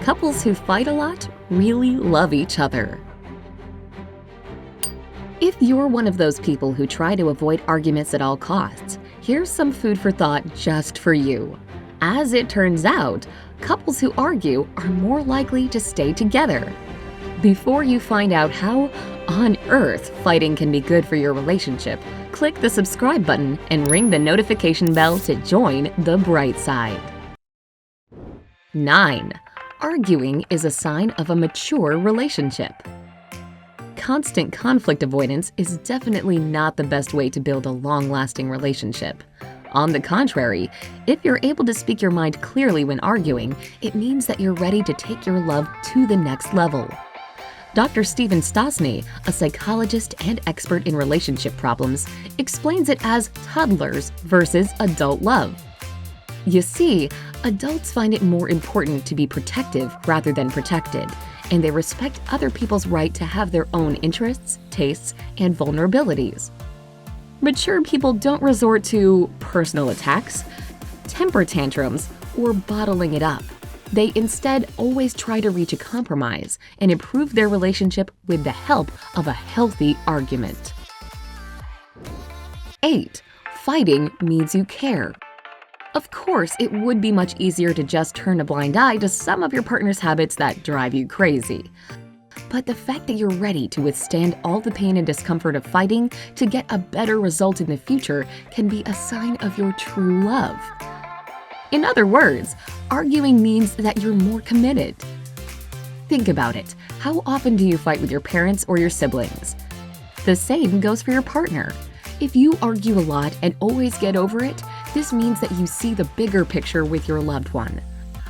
Couples who fight a lot really love each other. If you're one of those people who try to avoid arguments at all costs, here's some food for thought just for you. As it turns out, couples who argue are more likely to stay together. Before you find out how on earth fighting can be good for your relationship, click the subscribe button and ring the notification bell to join the bright side. 9. Arguing is a sign of a mature relationship. Constant conflict avoidance is definitely not the best way to build a long-lasting relationship. On the contrary, if you're able to speak your mind clearly when arguing, it means that you're ready to take your love to the next level. Dr. Stephen Stosny, a psychologist and expert in relationship problems, explains it as toddlers versus adult love. You see, adults find it more important to be protective rather than protected, and they respect other people's right to have their own interests, tastes, and vulnerabilities. Mature people don't resort to personal attacks, temper tantrums, or bottling it up. They instead always try to reach a compromise and improve their relationship with the help of a healthy argument. 8. Fighting means you care. Of course, it would be much easier to just turn a blind eye to some of your partner's habits that drive you crazy. But the fact that you're ready to withstand all the pain and discomfort of fighting to get a better result in the future can be a sign of your true love. In other words, arguing means that you're more committed. Think about it. How often do you fight with your parents or your siblings? The same goes for your partner. If you argue a lot and always get over it, this means that you see the bigger picture with your loved one.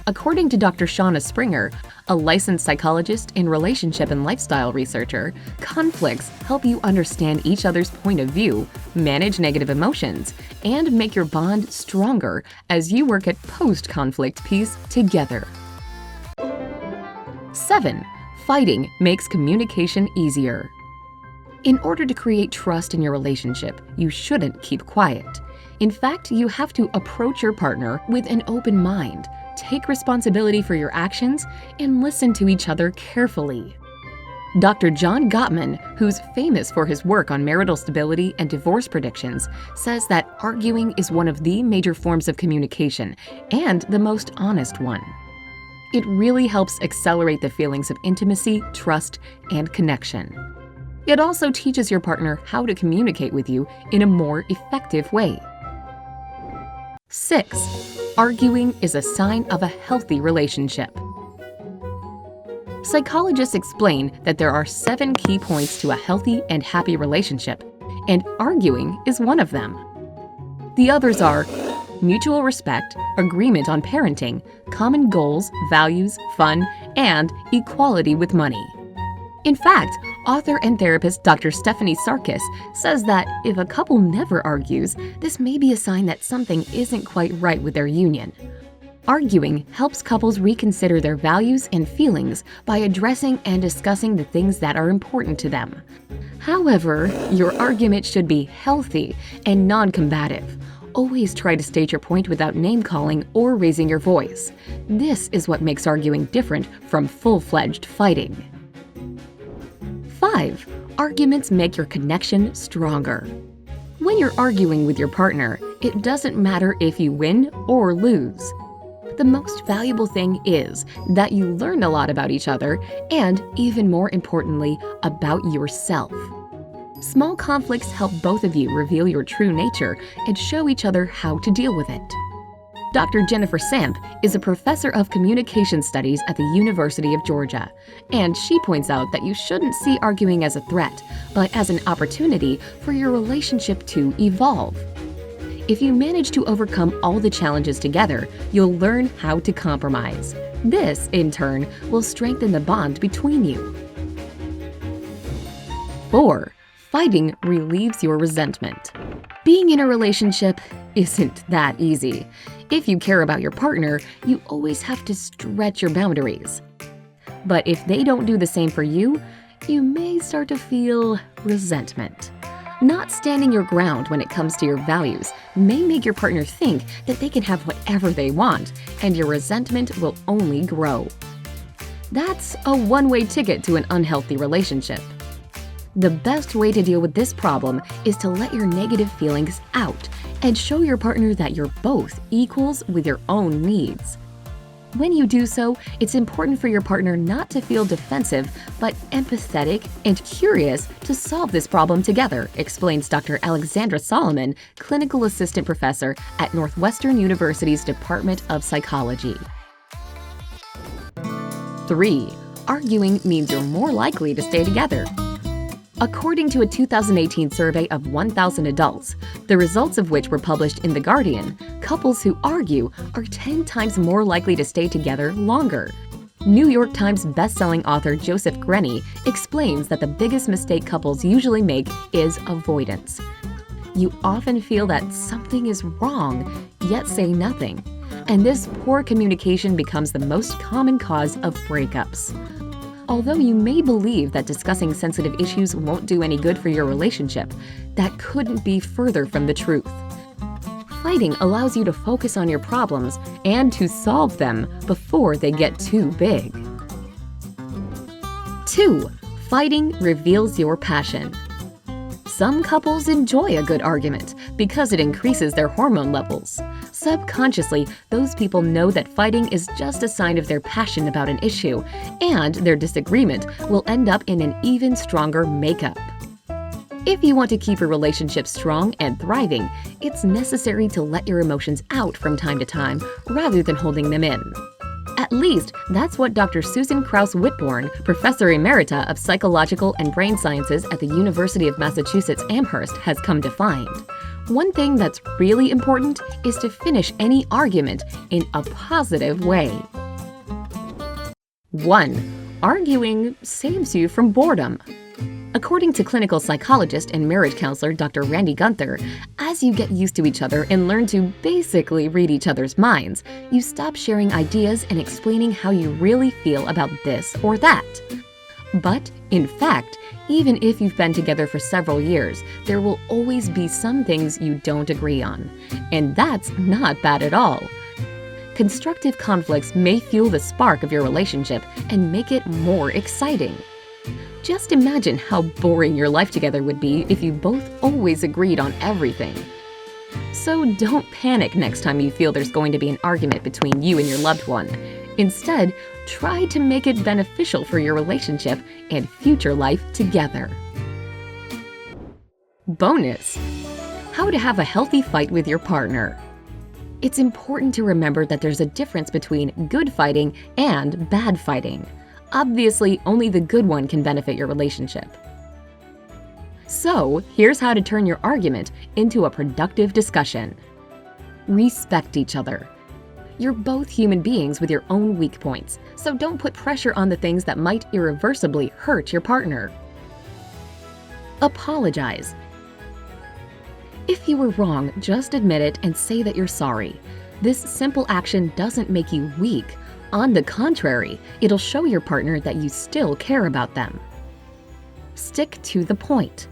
According to Dr. Shauna Springer, a licensed psychologist and relationship and lifestyle researcher, conflicts help you understand each other's point of view, manage negative emotions, and make your bond stronger as you work at post-conflict peace together. 7. Fighting makes communication easier. In order to create trust in your relationship, you shouldn't keep quiet. In fact, you have to approach your partner with an open mind, take responsibility for your actions, and listen to each other carefully. Dr. John Gottman, who's famous for his work on marital stability and divorce predictions, says that arguing is one of the major forms of communication and the most honest one. It really helps accelerate the feelings of intimacy, trust, and connection. It also teaches your partner how to communicate with you in a more effective way. 6. Arguing is a sign of a healthy relationship. Psychologists explain that there are 7 key points to a healthy and happy relationship, and arguing is one of them. The others are mutual respect, agreement on parenting, common goals, values, fun, and equality with money. In fact, author and therapist Dr. Stephanie Sarkis says that if a couple never argues, this may be a sign that something isn't quite right with their union. Arguing helps couples reconsider their values and feelings by addressing and discussing the things that are important to them. However, your argument should be healthy and non-combative. Always try to state your point without name-calling or raising your voice. This is what makes arguing different from full-fledged fighting. 5. Arguments make your connection stronger. When you're arguing with your partner, it doesn't matter if you win or lose. The most valuable thing is that you learn a lot about each other and, even more importantly, about yourself. Small conflicts help both of you reveal your true nature and show each other how to deal with it. Dr. Jennifer Samp is a professor of communication studies at the University of Georgia, and she points out that you shouldn't see arguing as a threat, but as an opportunity for your relationship to evolve. If you manage to overcome all the challenges together, you'll learn how to compromise. This, in turn, will strengthen the bond between you. 4. Fighting relieves your resentment. Being in a relationship isn't that easy. If you care about your partner, you always have to stretch your boundaries. But if they don't do the same for you, you may start to feel resentment. Not standing your ground when it comes to your values may make your partner think that they can have whatever they want, and your resentment will only grow. That's a one-way ticket to an unhealthy relationship. The best way to deal with this problem is to let your negative feelings out and show your partner that you're both equals with your own needs. When you do so, it's important for your partner not to feel defensive, but empathetic and curious to solve this problem together, explains Dr. Alexandra Solomon, clinical assistant professor at Northwestern University's Department of Psychology. 3. Arguing means you're more likely to stay together. According to a 2018 survey of 1,000 adults, the results of which were published in The Guardian, couples who argue are 10 times more likely to stay together longer. New York Times bestselling author Joseph Grenny explains that the biggest mistake couples usually make is avoidance. You often feel that something is wrong, yet say nothing. And this poor communication becomes the most common cause of breakups. Although you may believe that discussing sensitive issues won't do any good for your relationship, that couldn't be further from the truth. Fighting allows you to focus on your problems and to solve them before they get too big. 2. Fighting reveals your passion. Some couples enjoy a good argument because it increases their hormone levels. Subconsciously, those people know that fighting is just a sign of their passion about an issue, and their disagreement will end up in an even stronger makeup. If you want to keep your relationship strong and thriving, it's necessary to let your emotions out from time to time rather than holding them in. At least, that's what Dr. Susan Krauss-Whitbourne, Professor Emerita of Psychological and Brain Sciences at the University of Massachusetts Amherst, has come to find. One thing that's really important is to finish any argument in a positive way. 1. Arguing saves you from boredom. According to clinical psychologist and marriage counselor Dr. Randy Gunther, as you get used to each other and learn to basically read each other's minds, you stop sharing ideas and explaining how you really feel about this or that. But, in fact, even if you've been together for several years, there will always be some things you don't agree on. And that's not bad at all. Constructive conflicts may fuel the spark of your relationship and make it more exciting. Just imagine how boring your life together would be if you both always agreed on everything. So don't panic next time you feel there's going to be an argument between you and your loved one. Instead, try to make it beneficial for your relationship and future life together. Bonus: how to have a healthy fight with your partner. It's important to remember that there's a difference between good fighting and bad fighting. Obviously, only the good one can benefit your relationship. So, here's how to turn your argument into a productive discussion. Respect each other. You're both human beings with your own weak points, so don't put pressure on the things that might irreversibly hurt your partner. Apologize. If you were wrong, just admit it and say that you're sorry. This simple action doesn't make you weak. On the contrary, it'll show your partner that you still care about them. Stick to the point.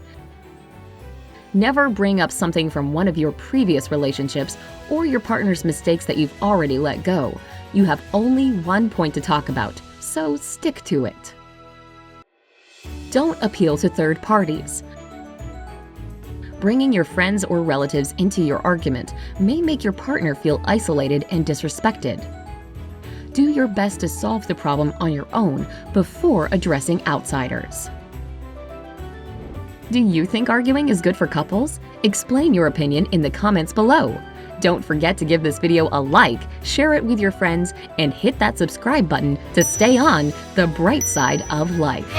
Never bring up something from one of your previous relationships or your partner's mistakes that you've already let go. You have only one point to talk about, so stick to it. Don't appeal to third parties. Bringing your friends or relatives into your argument may make your partner feel isolated and disrespected. Do your best to solve the problem on your own before addressing outsiders. Do you think arguing is good for couples? Explain your opinion in the comments below. Don't forget to give this video a like, share it with your friends, and hit that subscribe button to stay on the bright side of life.